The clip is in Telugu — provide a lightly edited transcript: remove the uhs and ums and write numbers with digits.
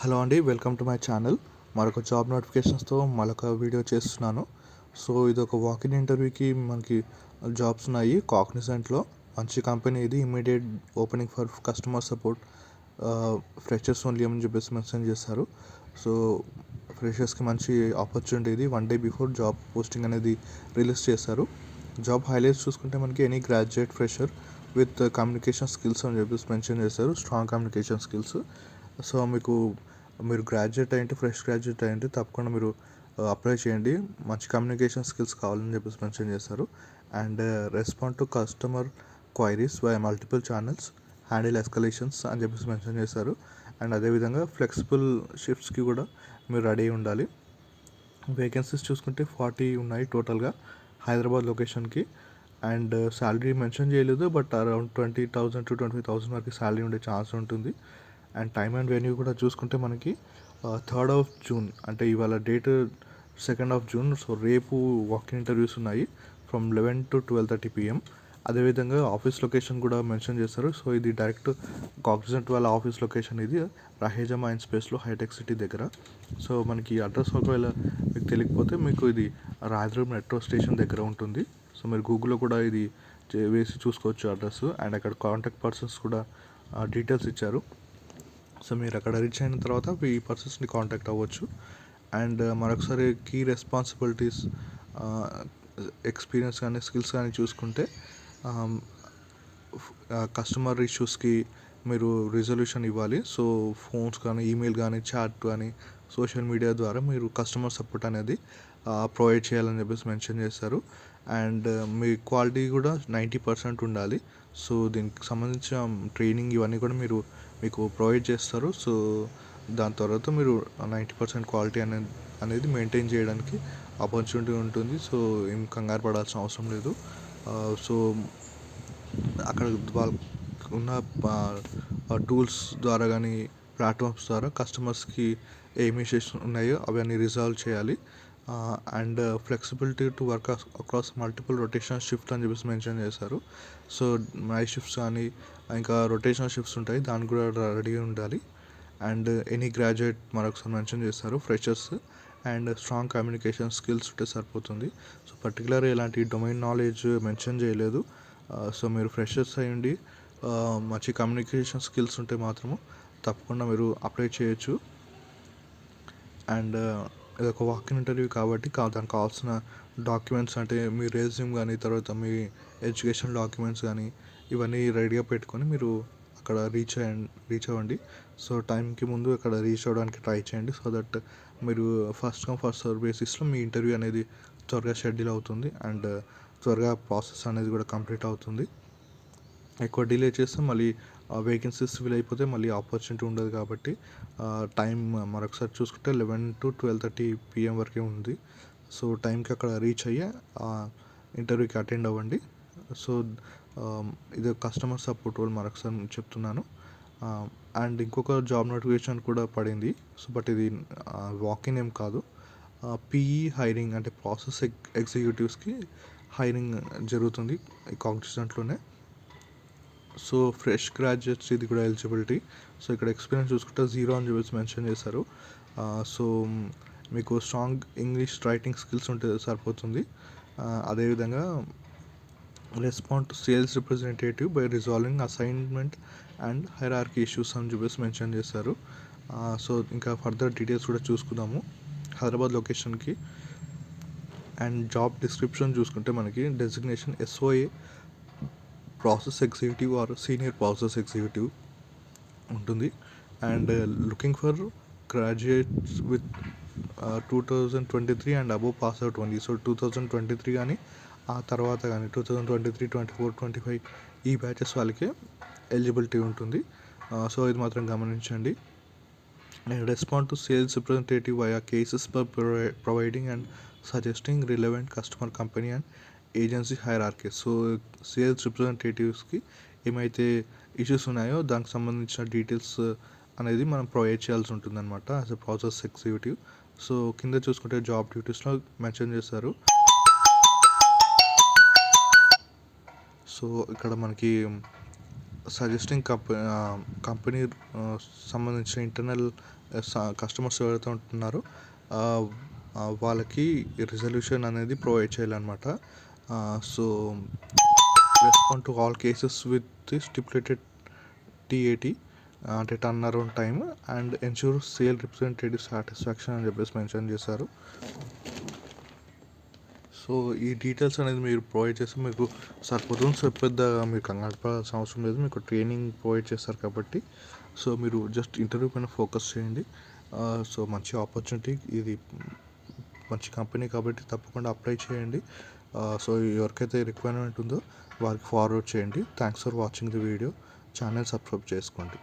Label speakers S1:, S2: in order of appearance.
S1: హలో అండి, వెల్కమ్ టు మై ఛానల్. మరొక జాబ్ నోటిఫికేషన్స్తో మరొక వీడియో చేస్తున్నాను. సో ఇది ఒక వాకిన్ ఇంటర్వ్యూకి మనకి జాబ్స్ ఉన్నాయి కాగ్నిజెంట్లో. మంచి కంపెనీ ఇది. Immediate opening for customer support, freshers only అని చెప్పేసి మెన్షన్ చేస్తారు. సో ఫ్రెషర్స్కి మంచి ఆపర్చునిటీ ఇది. 1 day బిఫోర్ జాబ్ పోస్టింగ్ అనేది రిలీజ్ చేస్తారు. జాబ్ హైలైట్స్ చూసుకుంటే మనకి any graduate fresher with communication skills అని చెప్పేసి మెన్షన్ చేస్తారు. Strong communication skills. సో మీరు గ్రాడ్యుయేట్ అయ్యింటే, ఫ్రెష్ గ్రాడ్యుయేట్ అయ్యింటే తప్పకుండా మీరు అప్లై చేయండి. మంచి కమ్యూనికేషన్ స్కిల్స్ కావాలని చెప్పేసి మెన్షన్ చేస్తారు. And respond to customer queries via multiple channels, handle escalations అని చెప్పేసి మెన్షన్ చేస్తారు. అండ్ అదేవిధంగా ఫ్లెక్సిబుల్ షిఫ్ట్స్కి కూడా మీరు రెడీ ఉండాలి. వేకెన్సీస్ చూసుకుంటే 40 ఉన్నాయి టోటల్గా హైదరాబాద్ లొకేషన్కి. అండ్ శాలరీ మెన్షన్ చేయలేదు, బట్ అరౌండ్ 20,000 to 25,000 వరకు శాలరీ ఉండే ఛాన్స్ ఉంటుంది. అండ్ టైమ్ అండ్ వెన్యూ కూడా చూసుకుంటే మనకి 3rd of June, అంటే ఇవాళ date 2nd of June. So రేపు వాకింగ్ ఇంటర్వ్యూస్ ఉన్నాయి ఫ్రమ్ 11 to 12:30 PM. అదేవిధంగా ఆఫీస్ లొకేషన్ కూడా మెన్షన్ చేస్తారు. సో ఇది డైరెక్ట్ కాగ్నిజెంట్ వాళ్ళ ఆఫీస్ లొకేషన్ ఇది రహేజా మైండ్ స్పేస్లో హైటెక్ సిటీ దగ్గర. సో మనకి అడ్రస్ ఒకవేళ మీకు తెలియకపోతే మీకు ఇది రాయదుర్గం మెట్రో స్టేషన్ దగ్గర ఉంటుంది. సో మీరు గూగుల్లో కూడా ఇది వేసి చూసుకోవచ్చు అడ్రస్. అండ్ అక్కడ కాంటాక్ట్ పర్సన్స్ కూడా డీటెయిల్స్ ఇచ్చారు. సో మీరు అక్కడ రీచ్ అయిన తర్వాత ఈ పర్సన్స్ని కాంటాక్ట్ అవ్వచ్చు. అండ్ మరొకసారి కీ రెస్పాన్సిబిలిటీస్, ఎక్స్పీరియన్స్ కానీ స్కిల్స్ కానీ చూసుకుంటే, కస్టమర్ ఇష్యూస్కి మీరు రిజల్యూషన్ ఇవ్వాలి. సో ఫోన్స్ కానీ, ఈమెయిల్ కానీ, చాట్ కానీ, సోషల్ మీడియా ద్వారా మీరు కస్టమర్ సపోర్ట్ అనేది ప్రొవైడ్ చేయాలని చెప్పేసి మెన్షన్ చేస్తారు. అండ్ మీ క్వాలిటీ కూడా 90% ఉండాలి. సో దీనికి సంబంధించిన ట్రైనింగ్ ఇవన్నీ కూడా మీకు ప్రొవైడ్ చేస్తారు. సో దాని తర్వాత మీరు 90% క్వాలిటీ అనేది మెయింటైన్ చేయడానికి ఆపర్చునిటీ ఉంటుంది. సో ఏం కంగారు పడాల్సిన అవసరం లేదు. సో అక్కడ వాళ్ళకు ఉన్న టూల్స్ ద్వారా కానీ, ప్లాట్ఫామ్స్ ద్వారా కస్టమర్స్కి ఏమి ఇష్యూస్ ఉన్నాయో అవన్నీ రిజాల్వ్ చేయాలి. And flexibility to work across multiple rotational shift అని చెప్పేసి మెన్షన్ చేశారు. సో నైట్ షిఫ్ట్స్ కానీ ఇంకా రొటేషనల్ షిఫ్ట్స్ ఉంటాయి, దానికి కూడా రెడీ ఉండాలి. అండ్ ఎనీ గ్రాడ్యుయేట్ మరొకసారి మెన్షన్ చేస్తారు, freshers and strong communication skills ఉంటే సరిపోతుంది. సో పర్టికులర్ ఎలాంటి డొమైన్ నాలెడ్జ్ మెన్షన్ చేయలేదు. సో మీరు ఫ్రెషర్స్ అయ్యండి, మంచి కమ్యూనికేషన్ స్కిల్స్ ఉంటే మాత్రము తప్పకుండా మీరు అప్లై చేయొచ్చు. అండ్ ఇది ఒక వాకిన్ ఇంటర్వ్యూ కాబట్టి దానికి కావాల్సిన డాక్యుమెంట్స్ అంటే మీ రెజ్యూమ్ కానీ, తర్వాత మీ ఎడ్యుకేషన్ డాక్యుమెంట్స్ కానీ ఇవన్నీ రెడీగా పెట్టుకొని మీరు అక్కడ రీచ్ అవ్వండి. సో టైంకి ముందు అక్కడ రీచ్ అవ్వడానికి ట్రై చేయండి. సో దట్ మీరు ఫస్ట్ కమ్ ఫస్ట్ సర్వ్ బేసిస్లో మీ ఇంటర్వ్యూ అనేది త్వరగా షెడ్యూల్ అవుతుంది. అండ్ త్వరగా ప్రాసెస్ అనేది కూడా కంప్లీట్ అవుతుంది. ఎక్కువ డిలే చేస్తే మళ్ళీ వేకెన్సీస్ ఫిల్ అయిపోతే మళ్ళీ ఆపర్చునిటీ ఉండదు. కాబట్టి టైం మరొకసారి చూసుకుంటే 11 to 12:30 PM వరకే ఉంది. సో టైంకి అక్కడ రీచ్ అయ్యి ఇంటర్వ్యూకి అటెండ్ అవ్వండి. సో ఇది కస్టమర్ సపోర్ట్ రోల్ మరొకసారి చెప్తున్నాను. అండ్ ఇంకొక జాబ్ నోటిఫికేషన్ కూడా పడింది. సో బట్ ఇది వాకిన్ ఏం కాదు, పీఈ హైరింగ్ అంటే ప్రాసెస్ ఎగ్జిక్యూటివ్స్కి హైరింగ్ జరుగుతుంది ఈ కాగ్నిజెంట్లోనే. సో ఫ్రెష్ గ్రాడ్యుయేట్స్ ఇది కూడా ఎలిజిబిలిటీ. సో ఇక్కడ ఎక్స్పీరియన్స్ చూసుకుంటే 0 అని చెప్పేసి మెన్షన్ చేశారు. సో మీకు స్ట్రాంగ్ ఇంగ్లీష్ రైటింగ్ స్కిల్స్ ఉంటే సరిపోతుంది. అదేవిధంగా respond to sales representative by resolving assignment and hierarchy issues అని చెప్పేసి మెన్షన్ చేశారు. సో ఇంకా ఫర్దర్ డీటెయిల్స్ కూడా చూసుకుందాము హైదరాబాద్ లొకేషన్కి. అండ్ జాబ్ డిస్క్రిప్షన్ చూసుకుంటే మనకి designation SOA process executive or senior process executive ఉంటుంది. And looking for graduates with 2023 and above pass out only. So 2023 కానీ ఆ తర్వాత కానీ 2023, 24, 25 ఈ బ్యాచెస్ వాళ్ళకే ఎలిజిబిలిటీ ఉంటుంది. సో ఇది మాత్రం గమనించండి. And respond to sales representative via cases for providing and suggesting relevant customer company and agency hierarchy. So sales రిప్రజెంటేటివ్స్కి ఏమైతే ఇష్యూస్ ఉన్నాయో దానికి సంబంధించిన డీటెయిల్స్ అనేది మనం ప్రొవైడ్ చేయాల్సి ఉంటుంది అనమాట as a process executive. So కింద చూసుకుంటే జాబ్ డ్యూటీస్లో మెన్షన్ చేశారు. సో ఇక్కడ మనకి సజెస్టింగ్ కంపెనీ సంబంధించిన ఇంటర్నల్ కస్టమర్స్ ఎవరైతే ఉంటున్నారో వాళ్ళకి రిజల్యూషన్ అనేది ప్రొవైడ్ చేయాలన్నమాట. So respond to all cases with the stipulated TAT అంటే turn around time and ensure sale representative satisfaction అని చెప్పేసి మెన్షన్ చేశారు. సో ఈ డీటెయిల్స్ అనేది మీరు ప్రొవైడ్ చేస్తే మీకు సరిపోతుంది. సో పెద్దగా మీరు కంగారు పడాల్సిన అవసరం లేదు, మీకు ట్రైనింగ్ ప్రొవైడ్ చేస్తారు కాబట్టి. సో మీరు జస్ట్ ఇంటర్వ్యూ పైన ఫోకస్ చేయండి. సో మంచి ఆపర్చునిటీ ఇది, మంచి కంపెనీ కాబట్టి తప్పకుండా అప్లై చేయండి. సో ఎవరికైతే రిక్వైర్మెంట్ ఉందో వారికి ఫార్వర్డ్ చేయండి. Thanks for watching the video. Channel subscribe చేసుకోండి.